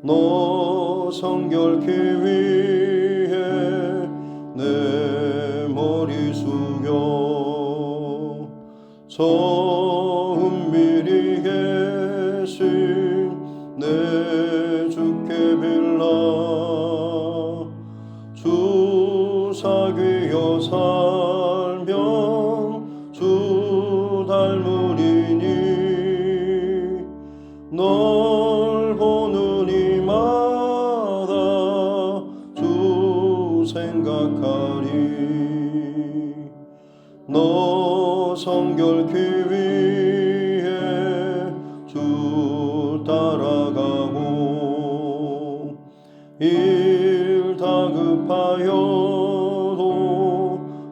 너 성결케 위해 내 머리 숙여 저 은밀히 계신 내 주께 빌라 주 사귀어 살면 주 닮으리니 널 보는 이마다 주 생각하리 너 성결케 위해 주 따라가고 일 다급하여도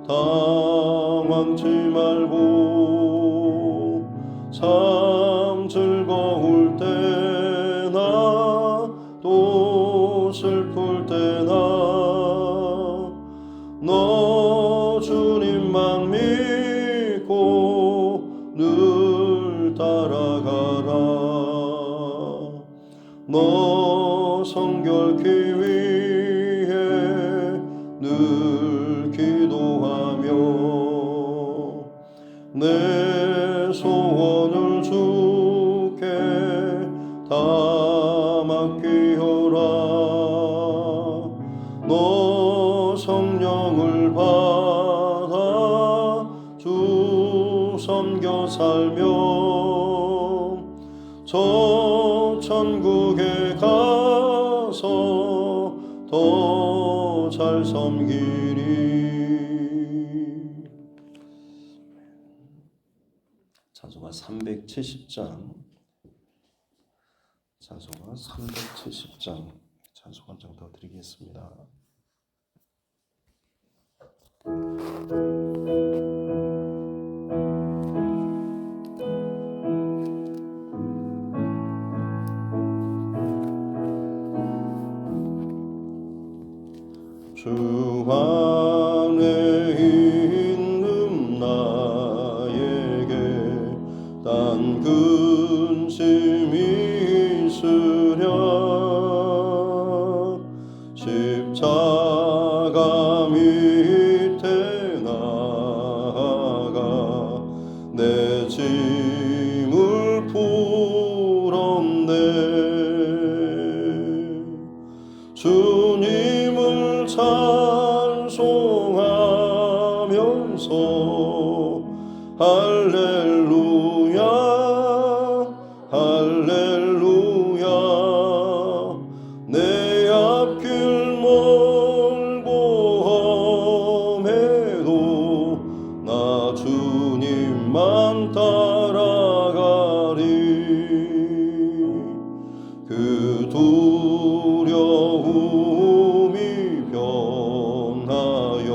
당황치 말고 삶 즐거울 때나 또 슬플 때나 너 주님만 믿고 늘 따라가라 너 성결케 위해 늘 기도하며 내 소원을 주께 다 맡기어라 너 성령을 받아 주 섬겨 살며 저 천국에 가서 더 잘 섬기리 찬송가 370장 찬송가 370장 찬송 한 장 더 드리겠습니다. 주 안에 있는 나에게 딴 근심이 있으랴 십자가 밑에 나아가 내 짐을 풀었네 주님을 찬송하면서 할렐루야 할렐루야 내 앞길 멀고 험해도 나 주님만 따라가리 그 두려움이 변하여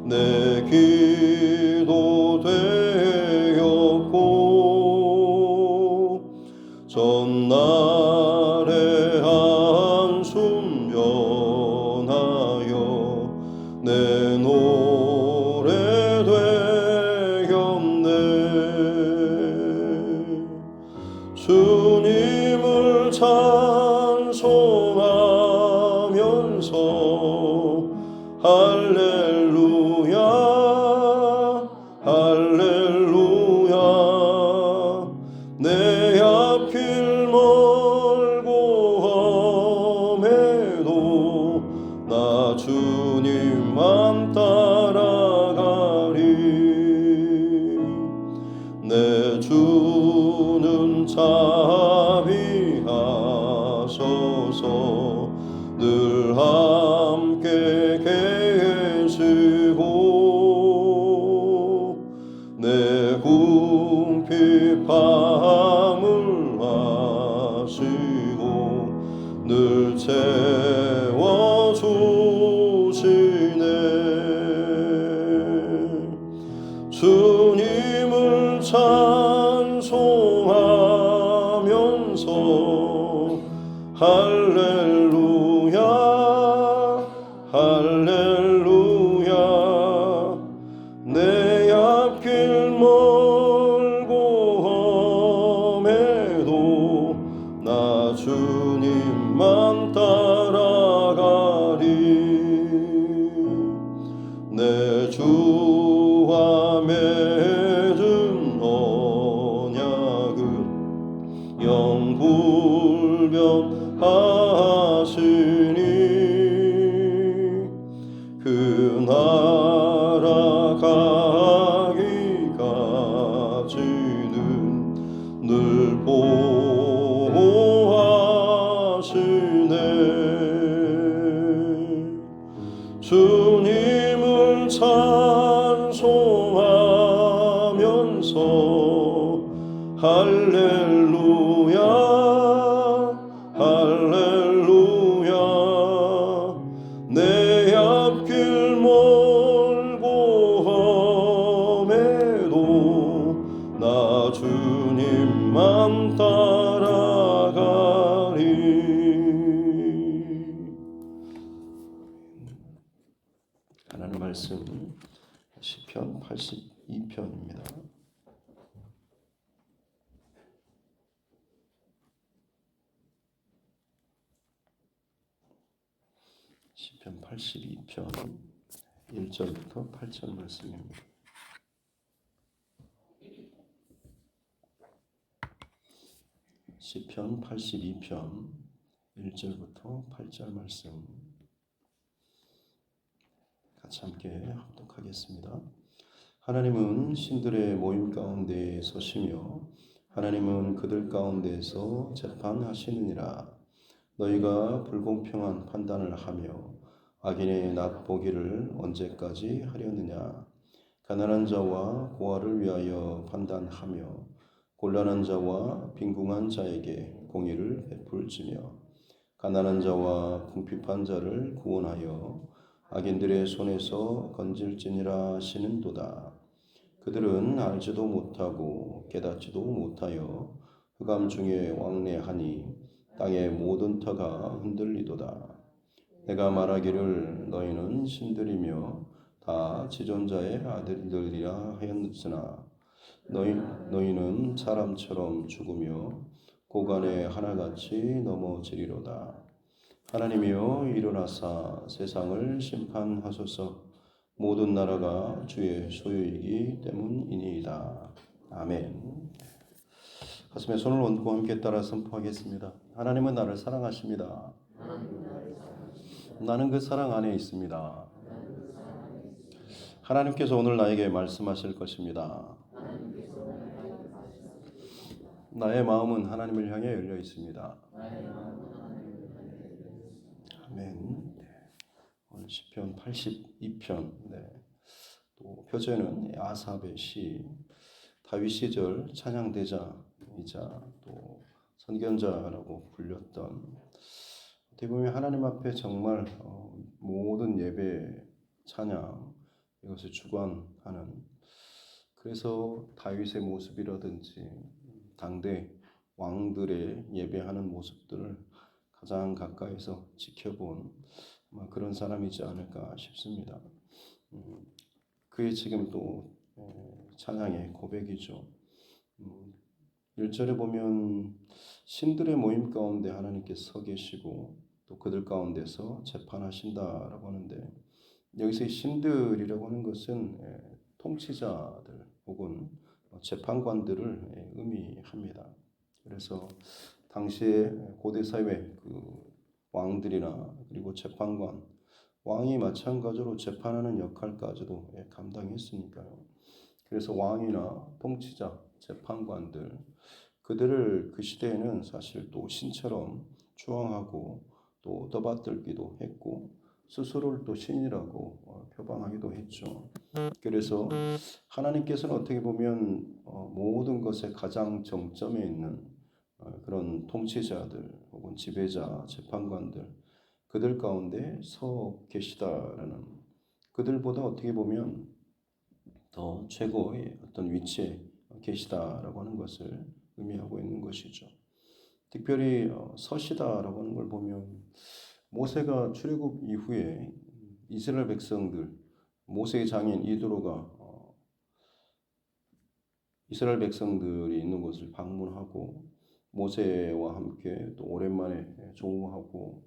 내 기도 되었고 전날의 한숨 변하여 내 노래 되었네 주님을 찬송하면서 할렐루야 할렐루야 내 앞길 멀고 험해도 나 주님만 따라가리 내 주는 자비하소서 늘 함께 계시고 내 궁핍함을 아시고 늘 채워주시네 주님을 찬송하면서 할렐루야 할렐루야 내 앞길 멀고 험해도 나 주님만 불변하시니 그 나라 가기까지는 늘 보호하시네. 주님을 찬송하면서 할렐루야 할렐루야 내 앞길 멀고 험해도 나 주님만 따라가리. 하나님 말씀 시편 82편입니다. 시편 82편 1절부터 8절 말씀입니다. 시편 82편 1절부터 8절 말씀 같이 함께 합독하겠습니다. 하나님은 신들의 모임 가운데 서시며 하나님은 그들 가운데서 재판하시느니라. 너희가 불공평한 판단을 하며 악인의 낫보기를 언제까지 하려느냐. 가난한 자와 고아를 위하여 판단하며 곤란한 자와 빈궁한 자에게 공의를 베풀지며 가난한 자와 궁핍한 자를 구원하여 악인들의 손에서 건질지니라 하시는도다. 그들은 알지도 못하고 깨닫지도 못하여 흑암 중에 왕래하니 땅의 모든 터가 흔들리도다. 내가 말하기를 너희는 신들이며 다 지존자의 아들들이라 하였으나 너희는 사람처럼 죽으며 고간에 하나같이 넘어지리로다. 하나님이여 일어나사 세상을 심판하소서. 모든 나라가 주의 소유이기 때문이니이다. 아멘. 가슴에 손을 얹고 함께 따라 선포하겠습니다. 하나님은 나를 사랑하십니다. 나는 그 사랑 안에 있습니다. 하나님께서 오늘 나에게 말씀하실 것입니다. 나의 마음은 하나님을 향해 열려 있습니다. 아멘. 오늘 시편 82편. 또 표제는 아삽의 시, 다윗 시절 찬양대자이자 또 선견자라고 불렸던, 어떻게 보면 하나님 앞에 정말 모든 예배, 찬양 이것을 주관하는, 그래서 다윗의 모습이라든지 당대 왕들의 예배하는 모습들을 가장 가까이서 지켜본 그런 사람이지 않을까 싶습니다. 그의 지금 또 찬양의 고백이죠. 1절에 보면 신들의 모임 가운데 하나님께서 서 계시고 또 그들 가운데서 재판하신다라고 하는데, 여기서 신들이라고 하는 것은 통치자들 혹은 재판관들을 의미합니다. 그래서 당시에 고대 사회 그 왕들이나 그리고 재판관, 왕이 마찬가지로 재판하는 역할까지도 감당했으니까요. 그래서 왕이나 통치자, 재판관들, 그들을 그 시대에는 사실 또 신처럼 추앙하고 또 떠받들기도 했고 스스로를 또 신이라고 표방하기도 했죠. 그래서 하나님께서는 어떻게 보면 모든 것의 가장 정점에 있는 그런 통치자들 혹은 지배자, 재판관들, 그들 가운데 서 계시다라는, 그들보다 어떻게 보면 더 최고의 어떤 위치에 계시다라고 하는 것을 의미하고 있는 것이죠. 특별히 서시다라고 하는 걸 보면 모세가 출애굽 이후에 이스라엘 백성들, 모세의 장인 이드로가 이스라엘 백성들이 있는 곳을 방문하고 모세와 함께 또 오랜만에 조우하고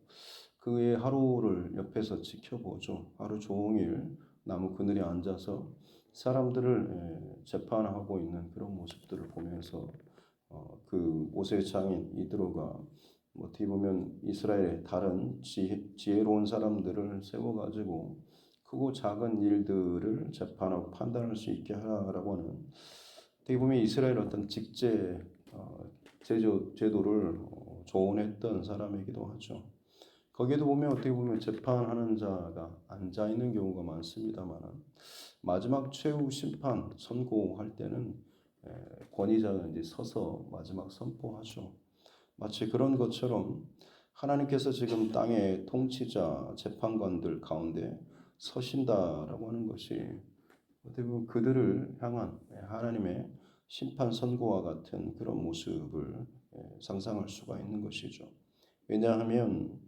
그의 하루를 옆에서 지켜보죠. 하루 종일 나무 그늘에 앉아서 사람들을 재판하고 있는 그런 모습들을 보면서 그 모세 장인 이드로가 어떻게 보면 이스라엘의 다른 지혜로운 사람들을 세워가지고 크고 작은 일들을 재판하고 판단할 수 있게 하라고 하는 어떻게 보면 이스라엘 어떤 직제 제도를 조언했던 사람이기도 하죠. 거기에도 보면 어떻게 보면 재판하는 자가 앉아 있는 경우가 많습니다만은 마지막 최후 심판 선고할 때는 권위자가 이제 서서 마지막 선포하죠. 마치 그런 것처럼 하나님께서 지금 땅의 통치자 재판관들 가운데 서신다라고 하는 것이 어떻게 보면 그들을 향한 하나님의 심판 선고와 같은 그런 모습을 상상할 수가 있는 것이죠. 왜냐하면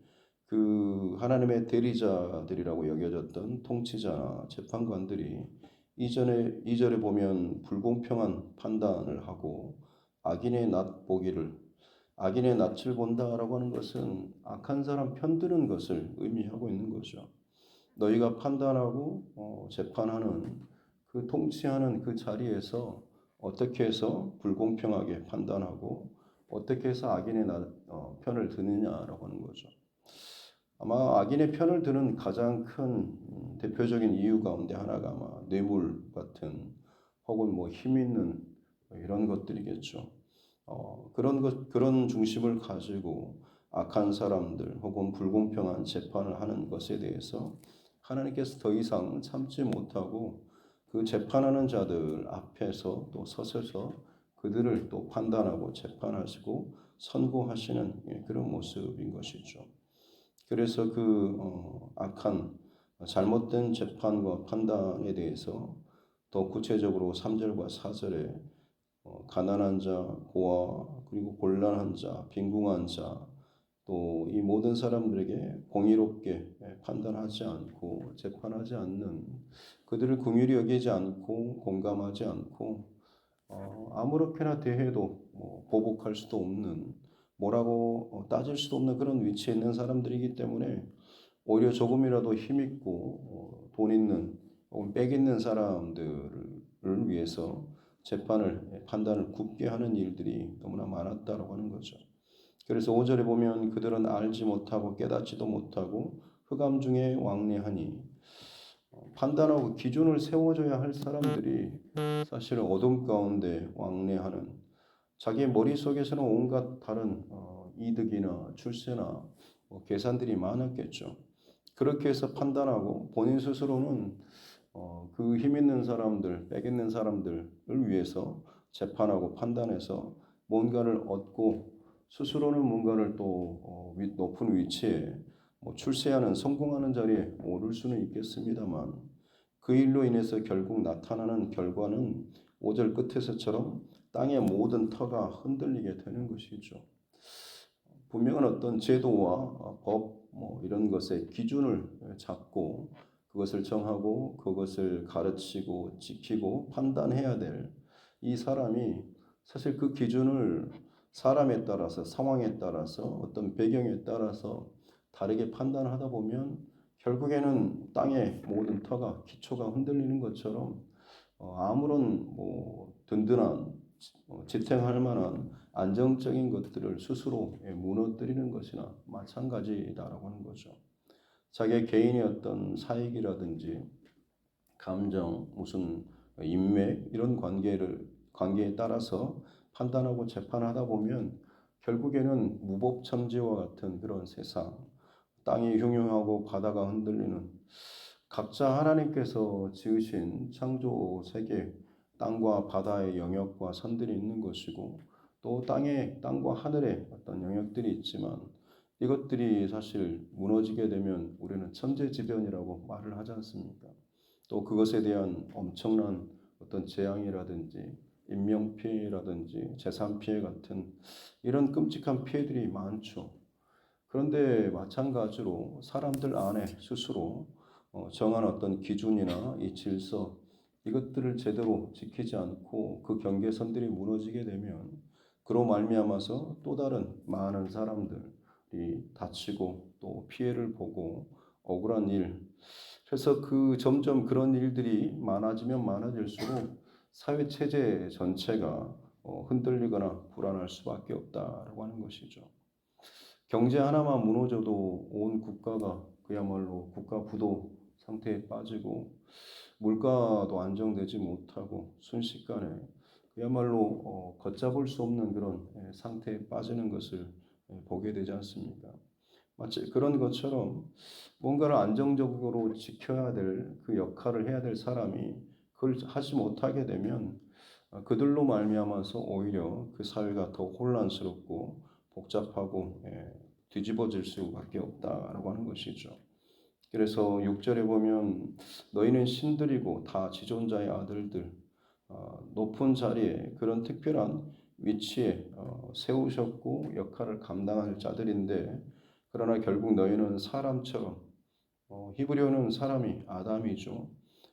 그 하나님의 대리자들이라고 여겨졌던 통치자 재판관들이 이전에 보면 불공평한 판단을 하고 악인의 악인의 낯을 본다라고 하는 것은 악한 사람 편드는 것을 의미하고 있는 거죠. 너희가 판단하고 재판하는 그 통치하는 그 자리에서 어떻게 해서 불공평하게 판단하고 어떻게 해서 악인의 편을 드느냐라고 하는 거죠. 아마 악인의 편을 드는 가장 큰 대표적인 이유 가운데 하나가 아마 뇌물 같은 혹은 뭐 힘 있는 이런 것들이겠죠. 그런 중심을 가지고 악한 사람들 혹은 불공평한 재판을 하는 것에 대해서 하나님께서 더 이상 참지 못하고 그 재판하는 자들 앞에서 또 서셔서 그들을 또 판단하고 재판하시고 선고하시는 그런 모습인 것이죠. 그래서 그 악한 잘못된 재판과 판단에 대해서 더 구체적으로 3절과 4절에 가난한 자, 고아, 그리고 곤란한 자, 빈궁한 자, 또 이 모든 사람들에게 공의롭게 판단하지 않고 재판하지 않는 그들을 긍휼히 여기지 않고 공감하지 않고 아무렇게나 대해도 보복할 수도 없는 뭐라고 따질 수도 없는 그런 위치에 있는 사람들이기 때문에 오히려 조금이라도 힘있고 돈 있는 혹은 빽 있는 사람들을 위해서 판단을 굽게 하는 일들이 너무나 많았다라고 하는 거죠. 그래서 5절에 보면 그들은 알지 못하고 깨닫지도 못하고 흑암 중에 왕래하니 판단하고 기준을 세워줘야 할 사람들이 사실 어둠 가운데 왕래하는 자기의 머릿속에서는 온갖 다른 이득이나 출세나 계산들이 많았겠죠. 그렇게 해서 판단하고 본인 스스로는 그 힘 있는 사람들, 빽 있는 사람들을 위해서 재판하고 판단해서 뭔가를 얻고 스스로는 뭔가를 또 높은 위치에 출세하는 성공하는 자리에 오를 수는 있겠습니다만 그 일로 인해서 결국 나타나는 결과는 5절 끝에서처럼 땅의 모든 터가 흔들리게 되는 것이죠. 분명한 어떤 제도와 법 이런 것의 기준을 잡고 그것을 정하고 그것을 가르치고 지키고 판단해야 될 이 사람이 사실 그 기준을 사람에 따라서 상황에 따라서 어떤 배경에 따라서 다르게 판단하다 보면 결국에는 땅의 모든 터가 기초가 흔들리는 것처럼 아무런 든든한 지탱할 만한 안정적인 것들을 스스로 무너뜨리는 것이나 마찬가지다라고 하는 거죠. 자기의 개인의 어떤 사익이라든지 감정, 무슨 인맥 이런 관계에 따라서 판단하고 재판하다 보면 결국에는 무법천지와 같은 그런 세상, 땅이 흉흉하고 바다가 흔들리는 각자 하나님께서 지으신 창조 세계, 땅과 바다의 영역과 선들이 있는 것이고 또 땅과 하늘의 어떤 영역들이 있지만 이것들이 사실 무너지게 되면 우리는 천재지변이라고 말을 하지 않습니까? 또 그것에 대한 엄청난 어떤 재앙이라든지 인명피해라든지 재산피해 같은 이런 끔찍한 피해들이 많죠. 그런데 마찬가지로 사람들 안에 스스로 정한 어떤 기준이나 이 질서 이것들을 제대로 지키지 않고 그 경계선들이 무너지게 되면 그로 말미암아서 또 다른 많은 사람들이 다치고 또 피해를 보고 억울한 일 그래서 점점 그런 일들이 많아지면 많아질수록 사회 체제 전체가 흔들리거나 불안할 수밖에 없다라고 하는 것이죠. 경제 하나만 무너져도 온 국가가 그야말로 국가 부도 상태에 빠지고 물가도 안정되지 못하고 순식간에 그야말로 걷잡을 수 없는 그런 상태에 빠지는 것을 보게 되지 않습니까? 마치 그런 것처럼 뭔가를 안정적으로 지켜야 될 그 역할을 해야 될 사람이 그걸 하지 못하게 되면 그들로 말미암아서 오히려 그 사회가 더 혼란스럽고 복잡하고 뒤집어질 수밖에 없다라고 하는 것이죠. 그래서 6절에 보면 너희는 신들이고 다 지존자의 아들들, 높은 자리에 그런 특별한 위치에 세우셨고 역할을 감당할 자들인데 그러나 결국 너희는 사람처럼 히브리어는 사람이 아담이죠.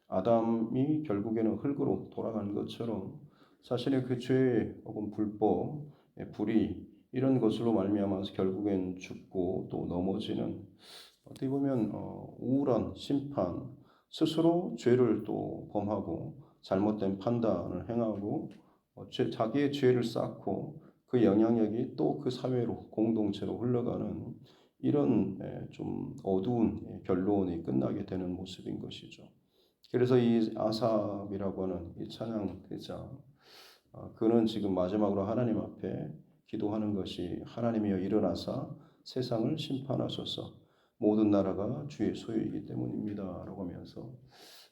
아담이 결국에는 흙으로 돌아간 것처럼 자신의 그 죄 혹은 불법, 불의 이런 것으로 말미암아서 결국엔 죽고 또 넘어지는 어떻게 보면 우울한 심판, 스스로 죄를 또 범하고 잘못된 판단을 행하고 자기의 죄를 쌓고 그 영향력이 또 그 사회로 공동체로 흘러가는 이런 좀 어두운 결론이 끝나게 되는 모습인 것이죠. 그래서 이 아삽이라고 하는 이 찬양대자, 그는 지금 마지막으로 하나님 앞에 기도하는 것이 하나님이여 일어나사 세상을 심판하소서 모든 나라가 주의 소유이기 때문입니다 라고 하면서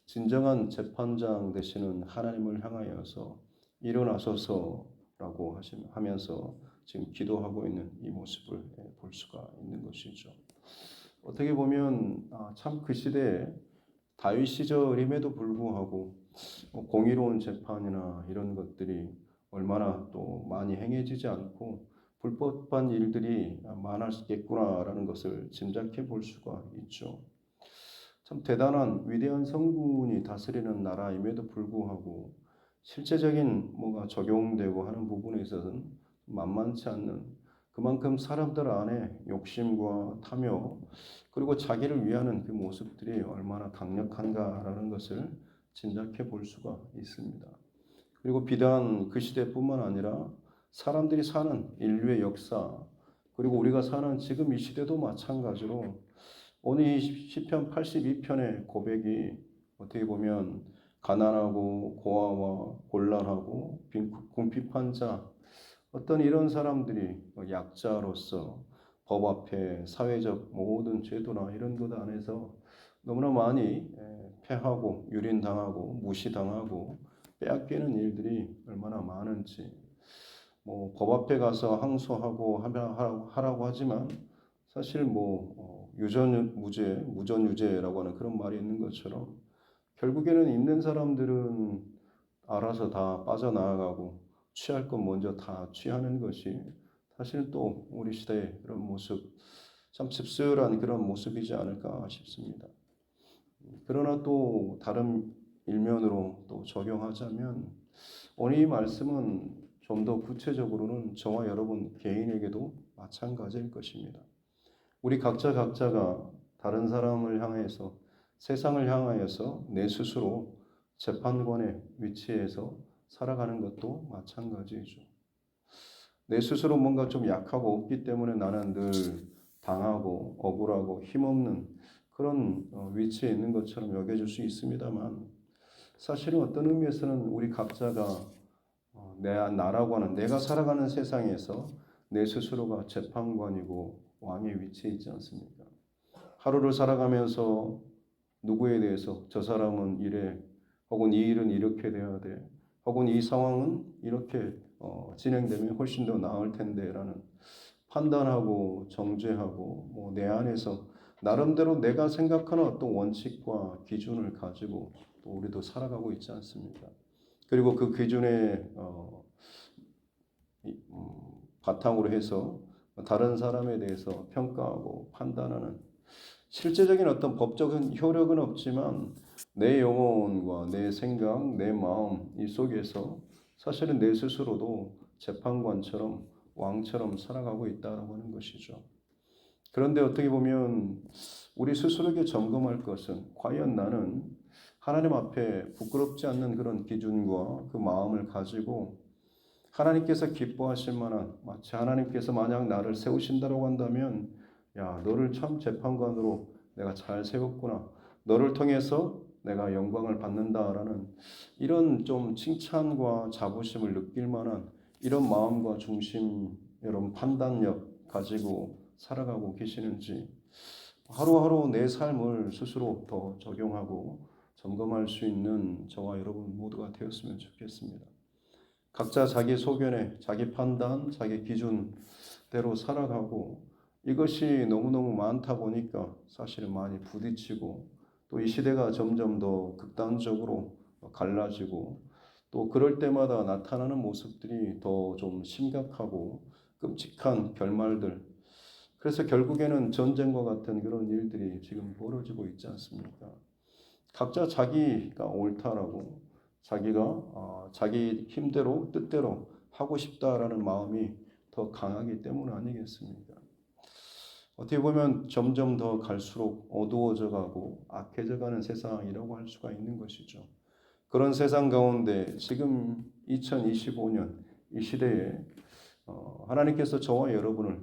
진정한 재판장 되시는 하나님을 향하여서 일어나소서라고 하면서 지금 기도하고 있는 이 모습을 볼 수가 있는 것이죠. 어떻게 보면 참 그 시대에 다윗 시절임에도 불구하고 공의로운 재판이나 이런 것들이 얼마나 또 많이 행해지지 않고 불법한 일들이 많았겠구나라는 것을 짐작해 볼 수가 있죠. 참 대단한 위대한 성군이 다스리는 나라임에도 불구하고 실제적인 뭔가 적용되고 하는 부분에 있어서는 만만치 않는 그만큼 사람들 안에 욕심과 탐욕 그리고 자기를 위하는 그 모습들이 얼마나 강력한가라는 것을 짐작해 볼 수가 있습니다. 그리고 비단 그 시대뿐만 아니라 사람들이 사는 인류의 역사 그리고 우리가 사는 지금 이 시대도 마찬가지로 오늘 이 시편 82편의 고백이 어떻게 보면 가난하고 고아와 곤란하고 궁핍한 자 어떤 이런 사람들이 약자로서 법 앞에 사회적 모든 제도나 이런 것 안에서 너무나 많이 패하고 유린당하고 무시당하고 빼앗기는 일들이 얼마나 많은지 뭐 법 앞에 가서 항소하고 하라고 하지만 사실 뭐 무전유죄라고 하는 그런 말이 있는 것처럼 결국에는 있는 사람들은 알아서 다 빠져나가고 취할 것 먼저 다 취하는 것이 사실은 또 우리 시대의 그런 모습 참 씁쓸한 그런 모습이지 않을까 싶습니다. 그러나 또 다른 일면으로 또 적용하자면 오늘 이 말씀은 좀 더 구체적으로는 저와 여러분 개인에게도 마찬가지일 것입니다. 우리 각자가 다른 사람을 향해서 세상을 향하여서 내 스스로 재판관의 위치에서 살아가는 것도 마찬가지죠. 내 스스로 뭔가 좀 약하고 없기 때문에 나는 늘 당하고 억울하고 힘없는 그런 위치에 있는 것처럼 여겨질 수 있습니다만 사실은 어떤 의미에서는 우리 각자가 나라고 하는 내가 살아가는 세상에서 내 스스로가 재판관이고 왕의 위치에 있지 않습니까? 하루를 살아가면서 누구에 대해서 저 사람은 이래 혹은 이 일은 이렇게 돼야 돼 혹은 이 상황은 이렇게 진행되면 훨씬 더 나을 텐데라는 판단하고 정죄하고 뭐 내 안에서 나름대로 내가 생각하는 어떤 원칙과 기준을 가지고 또 우리도 살아가고 있지 않습니까? 그리고 그 기준에 바탕으로 해서 다른 사람에 대해서 평가하고 판단하는 실제적인 어떤 법적인 효력은 없지만 내 영혼과 내 생각, 내 마음 이 속에서 사실은 내 스스로도 재판관처럼 왕처럼 살아가고 있다라고 하는 것이죠. 그런데 어떻게 보면 우리 스스로에게 점검할 것은 과연 나는 하나님 앞에 부끄럽지 않는 그런 기준과 그 마음을 가지고 하나님께서 기뻐하실 만한, 마치 하나님께서 만약 나를 세우신다고 한다면, 야, 너를 참 재판관으로 내가 잘 세웠구나. 너를 통해서 내가 영광을 받는다라는 이런 좀 칭찬과 자부심을 느낄 만한 이런 마음과 중심, 여러분 판단력 가지고 살아가고 계시는지, 하루하루 내 삶을 스스로 더 적용하고 점검할 수 있는 저와 여러분 모두가 되었으면 좋겠습니다. 각자 자기 소견에, 자기 판단, 자기 기준대로 살아가고, 이것이 너무너무 많다 보니까 사실은 많이 부딪히고, 또 이 시대가 점점 더 극단적으로 갈라지고, 또 그럴 때마다 나타나는 모습들이 더 좀 심각하고 끔찍한 결말들, 그래서 결국에는 전쟁과 같은 그런 일들이 지금 벌어지고 있지 않습니까? 각자 자기가 옳다라고, 자기가 자기 힘대로 뜻대로 하고 싶다라는 마음이 더 강하기 때문 아니겠습니까? 어떻게 보면 점점 더 갈수록 어두워져 가고 악해져 가는 세상이라고 할 수가 있는 것이죠. 그런 세상 가운데 지금 2025년 이 시대에 하나님께서 저와 여러분을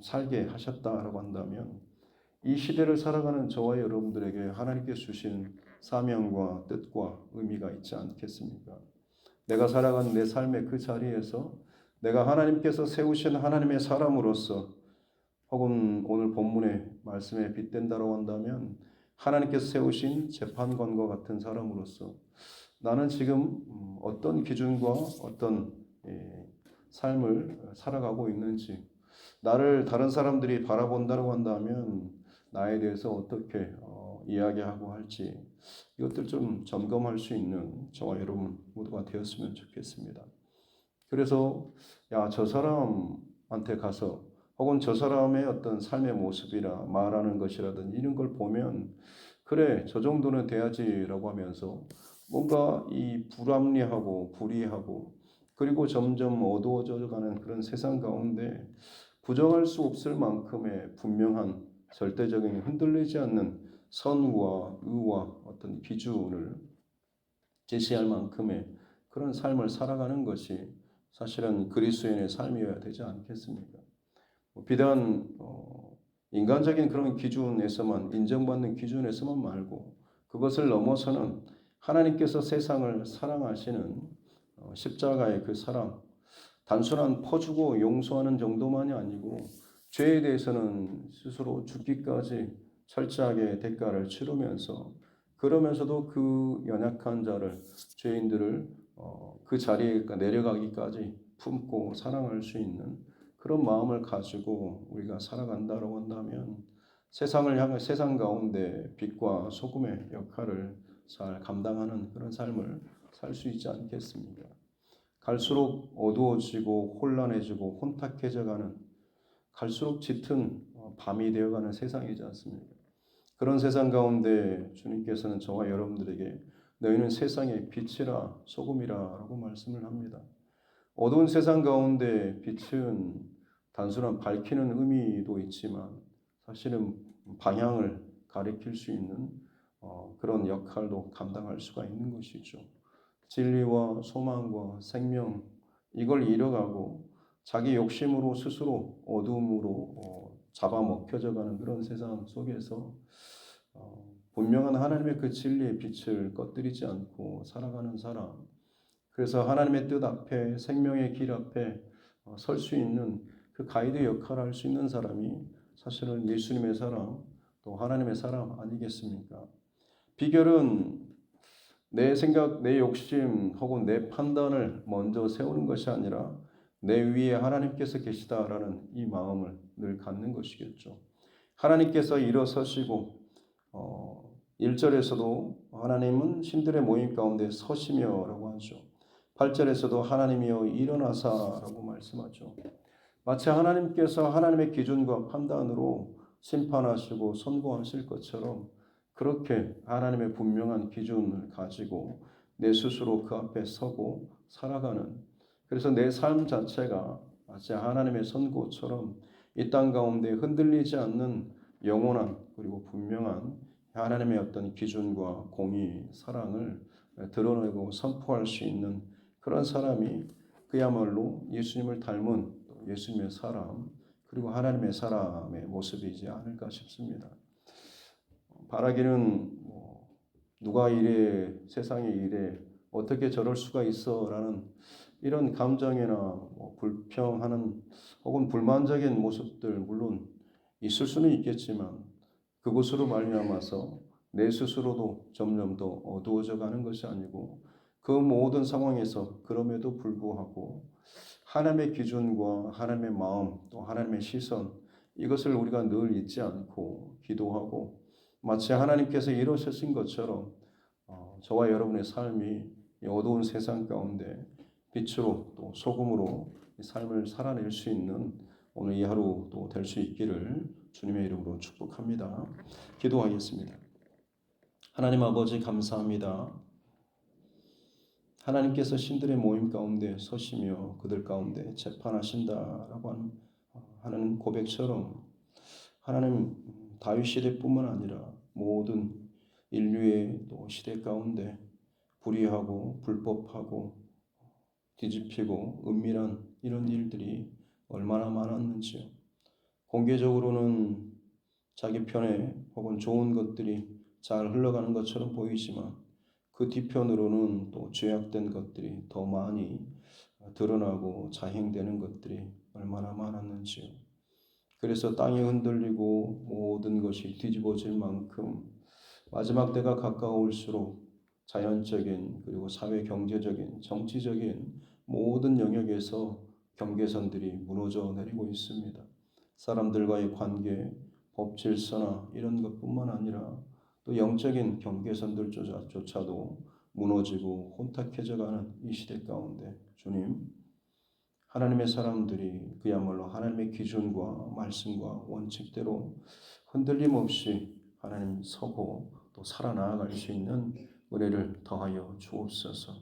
살게 하셨다라고 한다면, 이 시대를 살아가는 저와 여러분들에게 하나님께서 주신 사명과 뜻과 의미가 있지 않겠습니까? 내가 살아가는 내 삶의 그 자리에서 내가 하나님께서 세우신 하나님의 사람으로서, 혹은 오늘 본문의 말씀에 빗댄다고 한다면 하나님께서 세우신 재판관과 같은 사람으로서 나는 지금 어떤 기준과 어떤 삶을 살아가고 있는지, 나를 다른 사람들이 바라본다고 한다면 나에 대해서 어떻게 이야기하고 할지, 이것들 좀 점검할 수 있는 저와 여러분 모두가 되었으면 좋겠습니다. 그래서 야, 저 사람한테 가서, 혹은 저 사람의 어떤 삶의 모습이라 말하는 것이라든지 이런 걸 보면, 그래, 저 정도는 돼야지라고 하면서 뭔가 이 불합리하고 불의하고, 그리고 점점 어두워져 가는 그런 세상 가운데 부정할 수 없을 만큼의 분명한 절대적인 흔들리지 않는 선과 의와 어떤 기준을 제시할 만큼의 그런 삶을 살아가는 것이 사실은 그리스도인의 삶이어야 되지 않겠습니까? 비단 인간적인 그런 기준에서만, 인정받는 기준에서만 말고, 그것을 넘어서는 하나님께서 세상을 사랑하시는 십자가의 그 사랑, 단순한 퍼주고 용서하는 정도만이 아니고 죄에 대해서는 스스로 죽기까지 철저하게 대가를 치르면서, 그러면서도 그 연약한 자를, 죄인들을 그 자리에 내려가기까지 품고 사랑할 수 있는 그런 마음을 가지고 우리가 살아간다고 한다면, 세상을 향해, 세상 가운데 빛과 소금의 역할을 잘 감당하는 그런 삶을 살 수 있지 않겠습니까? 갈수록 어두워지고 혼란해지고 혼탁해져가는, 갈수록 짙은 밤이 되어가는 세상이지 않습니까? 그런 세상 가운데 주님께서는 저와 여러분들에게 너희는 세상의 빛이라 소금이라라고 말씀을 합니다. 어두운 세상 가운데 빛은 단순한 밝히는 의미도 있지만 사실은 방향을 가리킬 수 있는 그런 역할도 감당할 수가 있는 것이죠. 진리와 소망과 생명, 이걸 잃어가고 자기 욕심으로 스스로 어둠으로 잡아먹혀져 가는 그런 세상 속에서 분명한 하나님의 그 진리의 빛을 꺼뜨리지 않고 살아가는 사람, 그래서 하나님의 뜻 앞에, 생명의 길 앞에 설 수 있는 그 가이드 역할을 할 수 있는 사람이 사실은 예수님의 사람, 또 하나님의 사람 아니겠습니까? 비결은 내 생각, 내 욕심 혹은 내 판단을 먼저 세우는 것이 아니라 내 위에 하나님께서 계시다라는 이 마음을 늘 갖는 것이겠죠. 하나님께서 일어서시고 1절에서도 하나님은 신들의 모임 가운데 서시며라고 하죠. 8절에서도 하나님이여 일어나사라고 말씀하죠. 마치 하나님께서 하나님의 기준과 판단으로 심판하시고 선고하실 것처럼, 그렇게 하나님의 분명한 기준을 가지고 내 스스로 그 앞에 서고 살아가는, 그래서 내 삶 자체가 마치 하나님의 선고처럼 이 땅 가운데 흔들리지 않는 영원한 그리고 분명한 하나님의 어떤 기준과 공의, 사랑을 드러내고 선포할 수 있는 그런 사람이 그야말로 예수님을 닮은 예수님의 사람 그리고 하나님의 사람의 모습이지 않을까 싶습니다. 바라기는 누가 이래 세상에 이래 어떻게 저럴 수가 있어라는 이런 감정이나 불평하는 혹은 불만적인 모습들 물론 있을 수는 있겠지만 그것으로 말미암아서 내 스스로도 점점 더 어두워져 가는 것이 아니고 그 모든 상황에서 그럼에도 불구하고 하나님의 기준과 하나님의 마음 또 하나님의 시선 이것을 우리가 늘 잊지 않고 기도하고 마치 하나님께서 이루셨신 것처럼 저와 여러분의 삶이 이 어두운 세상 가운데 빛으로 또 소금으로 이 삶을 살아낼 수 있는 오늘 이 하루도 될 수 있기를 주님의 이름으로 축복합니다. 기도하겠습니다. 하나님 아버지 감사합니다. 하나님께서 신들의 모임 가운데 서시며 그들 가운데 재판하신다라고 하는 고백처럼 하나님 다윗 시대뿐만 아니라 모든 인류의 또 시대 가운데 불의하고 불법하고 뒤집히고 은밀한 이런 일들이 얼마나 많았는지요. 공개적으로는 자기 편에 혹은 좋은 것들이 잘 흘러가는 것처럼 보이지만 그 뒤편으로는 또 죄악된 것들이 더 많이 드러나고 자행되는 것들이 얼마나 많았는지요. 그래서 땅이 흔들리고 모든 것이 뒤집어질 만큼 마지막 때가 가까울수록 자연적인 그리고 사회 경제적인 정치적인 모든 영역에서 경계선들이 무너져 내리고 있습니다. 사람들과의 관계, 법 질서나 이런 것뿐만 아니라 또 영적인 경계선들조차도 무너지고 혼탁해져 가는 이 시대 가운데 주님, 하나님의 사람들이 그야말로 하나님의 기준과 말씀과 원칙대로 흔들림 없이 하나님 서고 또 살아나갈 수 있는 은혜를 더하여 주옵소서.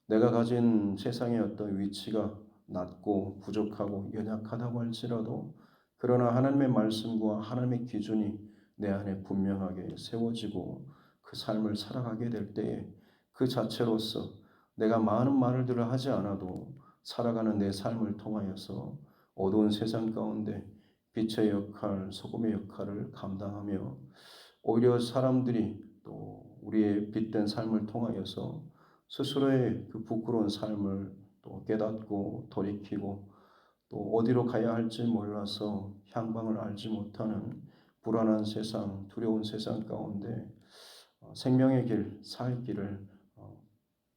내가 가진 세상의 어떤 위치가 낮고 부족하고 연약하다고 할지라도 그러나 하나님의 말씀과 하나님의 기준이 내 안에 분명하게 세워지고 그 삶을 살아가게 될 때에 그 자체로서 내가 많은 말들을 하지 않아도 살아가는 내 삶을 통하여서 어두운 세상 가운데 빛의 역할, 소금의 역할을 감당하며 오히려 사람들이 또 우리의 빛된 삶을 통하여서 스스로의 그 부끄러운 삶을 또 깨닫고 돌이키고 또 어디로 가야 할지 몰라서 향방을 알지 못하는 불안한 세상, 두려운 세상 가운데 생명의 길, 살 길을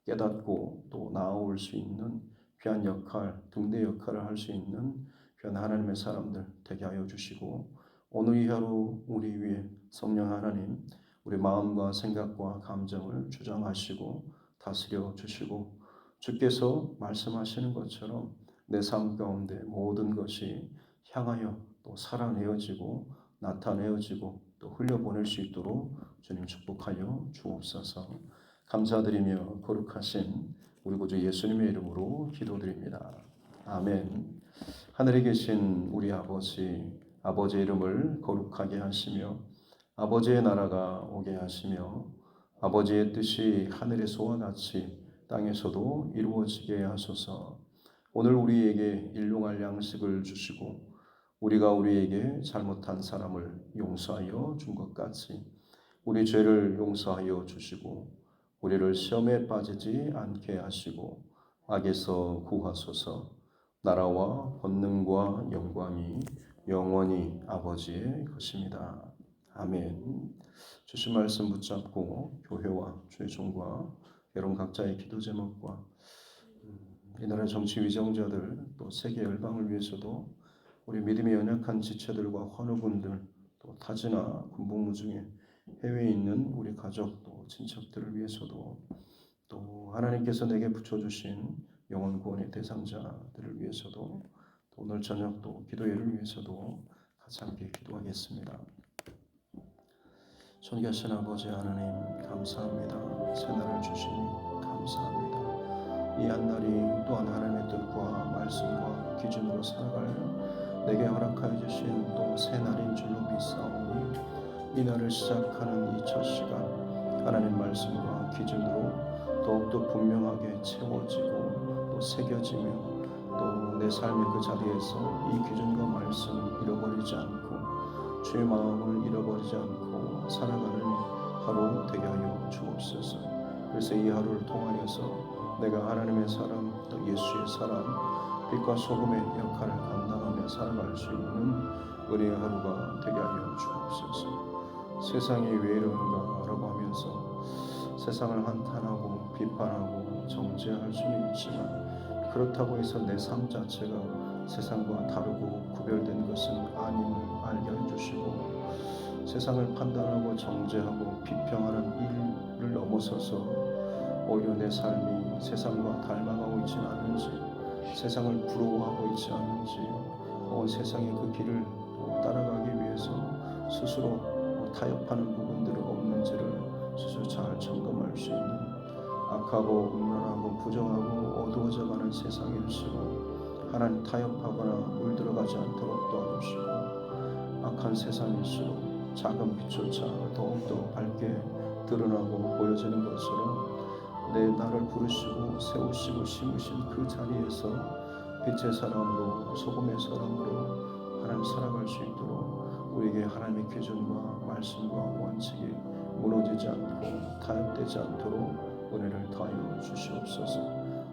깨닫고 또 나아올 수 있는 귀한 역할, 등대 역할을 할 수 있는 귀한 하나님의 사람들 되게 하여 주시고 오늘 이 하루 우리 위에 성령 하나님 우리 마음과 생각과 감정을 주장하시고 다스려 주시고 주께서 말씀하시는 것처럼 내 삶 가운데 모든 것이 향하여 또 살아내어지고 나타내어지고 또 흘려보낼 수 있도록 주님 축복하여 주옵소서. 감사드리며 거룩하신 우리 구주 예수님의 이름으로 기도드립니다. 아멘. 하늘에 계신 우리 아버지, 아버지의 이름을 거룩하게 하시며 아버지의 나라가 오게 하시며 아버지의 뜻이 하늘에서와 같이 땅에서도 이루어지게 하소서. 오늘 우리에게 일용할 양식을 주시고 우리가 우리에게 잘못한 사람을 용서하여 준 것 같이 우리 죄를 용서하여 주시고 우리를 시험에 빠지지 않게 하시고 악에서 구하소서. 나라와 권능과 영광이 영원히 아버지의 것입니다. 아멘. 주신 말씀 붙잡고 교회와 주의 종과 여러분 각자의 기도 제목과 이 나라 정치 위정자들 또 세계 열방을 위해서도 우리 믿음이 연약한 지체들과 환우분들 또 타지나 군복무 중에 해외에 있는 우리 가족 또 친척들을 위해서도 또 하나님께서 내게 붙여주신 영혼 구원의 대상자들을 위해서도 또 오늘 저녁 또 기도회를 위해서도 같이 함께 기도하겠습니다. 존귀하신 아버지 하나님 감사합니다. 새날을 주시니 감사합니다. 이 한날이 또한 하나님의 뜻과 말씀과 기준으로 살아갈 내게 허락하여 주신 또 새날인 줄로 믿사오니 이 날을 시작하는 이 첫 시간 하나님 말씀과 기준으로 더욱더 분명하게 채워지고 또 새겨지며 또 내 삶의 그 자리에서 이 기준과 말씀 잃어버리지 않고 주의 마음을 잃어버리지 않고 살아가는 하루 되게 하여 주옵소서. 그래서 이 하루를 통하여서 내가 하나님의 사람 또 예수의 사람 빛과 소금의 역할을 감당하며 살아갈 수 있는 은혜의 하루가 되게 하여 주옵소서. 세상이 왜 이러는가 라고 하면서 세상을 한탄하고 비판하고 정죄할 수는 있지만 그렇다고 해서 내 삶 자체가 세상과 다르고 구별된 것은 아님을 알게 해주시고 세상을 판단하고 정죄하고 비평하는 일을 넘어서서 오히려 내 삶이 세상과 닮아가고 있지 않은지 세상을 부러워하고 있지 않은지 혹은 세상의 그 길을 따라가기 위해서 스스로 타협하는 부분들이 없는지를 스스로 잘 점검할 수 있는 악하고 음란하고 부정하고 어두워져가는 세상일수록 하나님 타협하거나 물들어가지 않도록 도와주시고 악한 세상일수록 작은 빛조차 더욱더 밝게 드러나고 보여지는 것으로 내 나를 부르시고 세우시고 심으신 그 자리에서 빛의 사람으로 소금의 사람으로 하나님 살아갈 수 있도록 우리에게 하나님의 기준과 말씀과 원칙이 무너지지 않고 타협되지 않도록 은혜를 더하여 주시옵소서.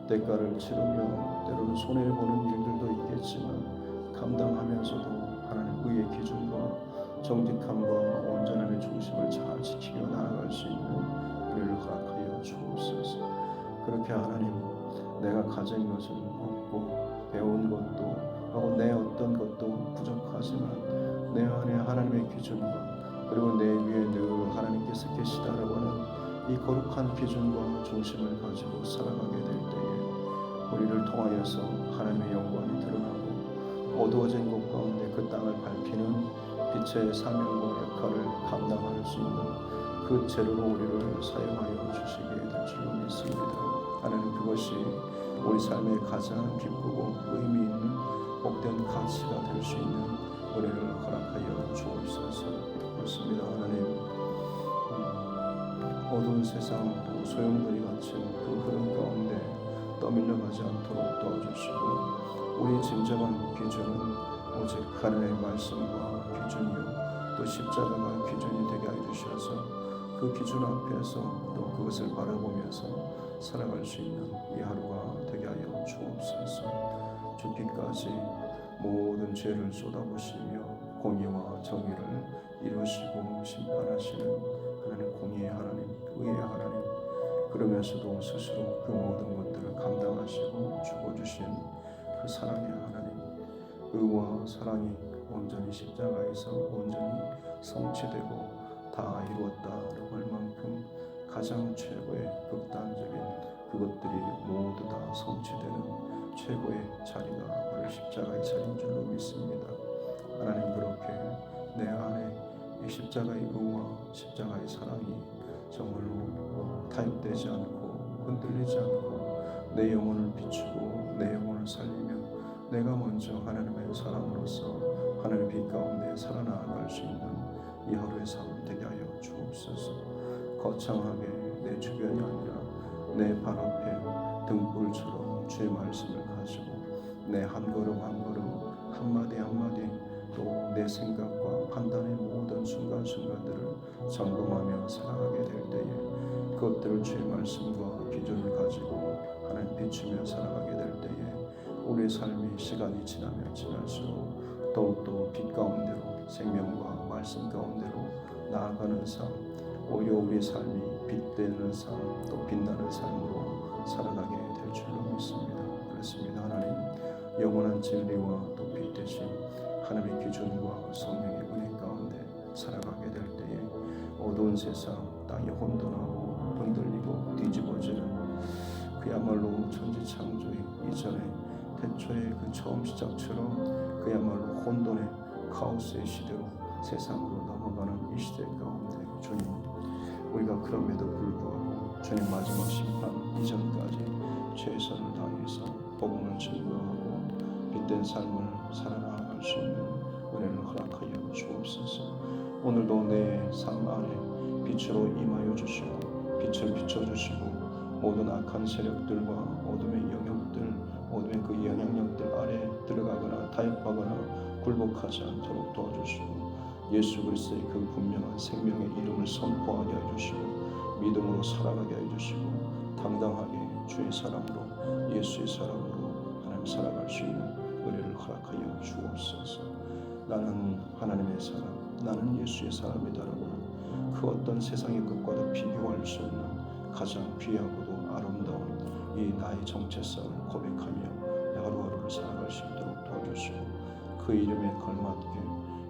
대가를 치르며 때로는 손해보는 일들도 있겠지만 감당하면서도 하나님 의의 기준과 정직함과 온전함의 중심을 잘 지키며 나아갈 수 있는 은혜를 허락하여 주옵소서. 그렇게 하나님 내가 가진 것은 없고 배운 것도 하고 내 어떤 것도 부족하지만 내 안에 하나님의 기준과 그리고 내 위에 늘 하나님께서 계시다라고 하는 이 거룩한 기준과 중심을 가지고 살아가게 될 때에 우리를 통하여서 하나님의 영광이 드러나고 어두워진 곳 가운데 그 땅을 밝히는 빛의 사명과 역할을 감당할 수 있는 그 재료로 우리를 사용하여 주시게 될 줄로 믿습니다. 하나님 그것이 우리 삶의 가장 기쁘고 의미 있는 복된 가치가 될 수 있는 은혜를 허락하여 주옵소서. 그렇습니다. 하나님 어두운 세상 또 소용돌이 같은 그 흐름 가운데 떠밀려가지 않도록 도와주시고 우리의 진정한 기준은 오직 하나님의 말씀과 기준이요 또 십자가가 기준이 되게 해주셔서 그 기준 앞에서 또 그것을 바라보면서 살아갈 수 있는 이 하루가 되게 하여 주옵소서. 죽기까지 모든 죄를 쏟아부시며 공의와 정의를 이루시고 심판하시는 하나님 공의의 하나님 의의 하나님 그러면서도 스스로 그 모든 것들을 감당하시고 죽어주신 그 사랑의 하나님 의와 사랑이 온전히 십자가에서 온전히 성취되고 다 이루었다라고 할 만큼 가장 최고의 극단적인 그것들이 모두 다 성취되는 최고의 자리가 바로 십자가의 자리인 줄로 믿습니다. 하나님 그렇게 내 안에 이 십자가의 의와 십자가의 사랑이 정말로 타협되지 않고 흔들리지 않고 내 영혼을 비추고 내 영혼을 살리며 내가 먼저 하나님의 사람으로서 하나님의 빛 가운데 살아나갈 수 있는 이 하루의 삶 되게 하여 주옵소서. 거창하게 내 주변이 아니라 내 발 앞에 등불처럼 주의 말씀을 가지고 내 한 걸음 한 걸음 한마디 한마디 또 내 생각과 판단의 모든 순간순간들을 점검하며 살아가게 될 때에 그것들을 주의 말씀과 기준을 가지고 하나님 비추며 살아가게 될 때에 우리의 삶이 시간이 지나면 지날수록 더욱더 빛 가운데로 생명과 말씀 가운데로 나아가는 삶 오히려 우리의 삶이 빛되는 삶 또 빛나는 삶으로 살아가게 될 줄로 믿습니다. 그렇습니다. 하나님 영원한 진리와 또 빛 대신 하나님의 기준과 성령의 은혜 가운데 살아가게 될 때에 어두운 세상 땅이 혼돈하고 흔들리고 뒤집어지는 그야말로 천지창조의 이전에 태초의 그 처음 시작처럼 그야말로 혼돈의 카오스의 시대로 세상으로 넘어가는 이 시대 가운데 주님 우리가 그럼에도 불구하고 주님 마지막 심판 이전까지 최선을 다해서 복음을 증거하고 빛된 삶을 살아나갈 수 있는 은혜를 허락하여 주옵소서. 오늘도 내 삶 안에 빛으로 임하여 주시고 빛을 비춰주시고 모든 악한 세력들과 어둠의 영역들 모든 그 영향력들 아래 들어가거나 타협하거나 굴복하지 않도록 도와주시고 예수 그리스도의 그 분명한 생명의 이름을 선포하게 해주시고 믿음으로 살아가게 해주시고 당당하게 주의 사람으로 예수의 사람으로 하나님 살아갈 수 있는 은혜를 허락하여 주옵소서. 나는 하나님의 사람, 나는 예수의 사람이다라고는 그 어떤 세상의 것과도 비교할 수 없는 가장 귀하고도 아름다운 이 나의 정체성을 고백하며 하루하루를 살아갈 수 있도록 도와주시고 그 이름에 걸맞게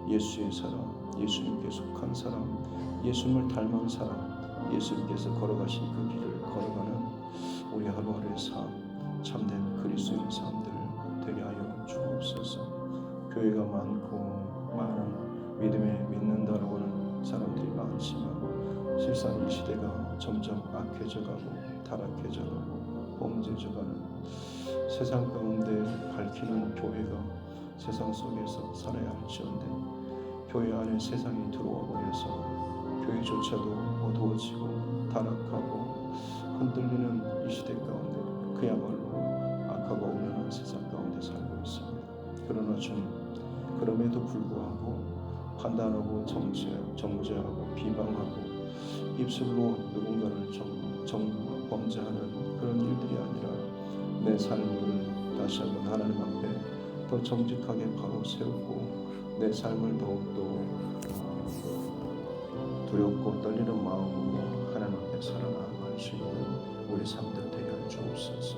예수의 사람, 예수님께 속한 사람, 예수님을 닮은 사람, 예수님께서 걸어가신 그 길을 걸어가는 우리 하루하루의 삶, 참된 그리스도인의 삶들 되게 하여 주옵소서. 교회가 많고 많은 믿음에 믿는다라고 하는 사람들이 많지만 실상 이 시대가 점점 악해져가고 타락해져가고 범죄져가는 세상 가운데 밝히는 교회가 세상 속에서 살아야 할지언데 교회 안에 세상이 들어와 버려서 교회조차도 어두워지고 타락하고 흔들리는 이 시대 가운데 그야말로 악하고 음란한 세상 가운데 살고 있습니다. 그러나 주님, 그럼에도 불구하고 판단하고 정죄하고 비방하고 입술로 누군가를 범죄하는 그런 일들이 아니라 내 삶을 다시 한번 하나님 앞에 더 정직하게 바로 세우고 내 삶을 더욱더 두렵고 떨리는 마음으로 하나님 앞에 살아나갈 수 있는 우리 삶들 되게 하여 주옵소서.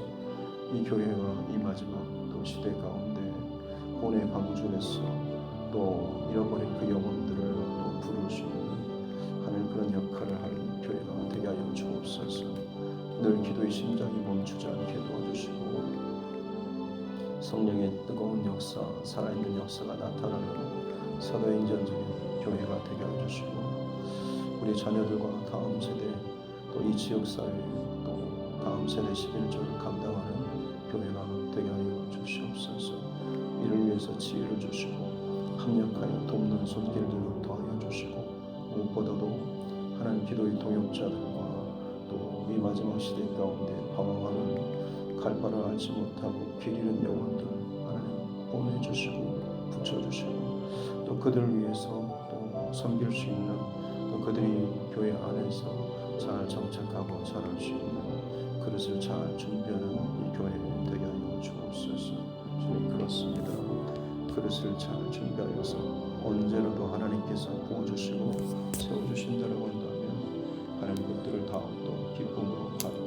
이 교회가 이 마지막 또 시대 가운데 고뇌 방주에서 또 잃어버린 그 영혼들을 또 부를 수 있는 하는 그런 역할을 할 교회가 되게 하여 주옵소서. 늘 기도의 심장이 멈추지 않게 도와주시고 성령의 뜨거운 역사, 살아있는 역사가 나타나는 사도행전적인 교회가 되게 하여 주시고 우리 자녀들과 다음 세대 또 이 지역사회 또 다음 세대 11조를 감당하는 교회가 되게 하여 주시옵소서. 이를 위해서 지혜를 주시고 합력하여 돕는 손길들을 더하여 주시고 무엇보다도 하나님 기도의 동역자들과 또 이 마지막 시대 가운데 방황하는 갈 바를 알지 못하고 길 잃은 영혼들 하나님 보내주시고 붙여주시고 또 그들을 위해서 또 섬길 수 있는 또 그들이 교회 안에서 잘 정착하고 자랄 수 있는 그릇을 잘 준비하는 이 교회 되게 하여 주옵소서. 주님 그렇습니다. 그릇을 잘 준비하여서 언제라도 하나님께서 부어주시고 채워주신다라고 한다면 하나님 것들을 더욱더 기쁨으로 받아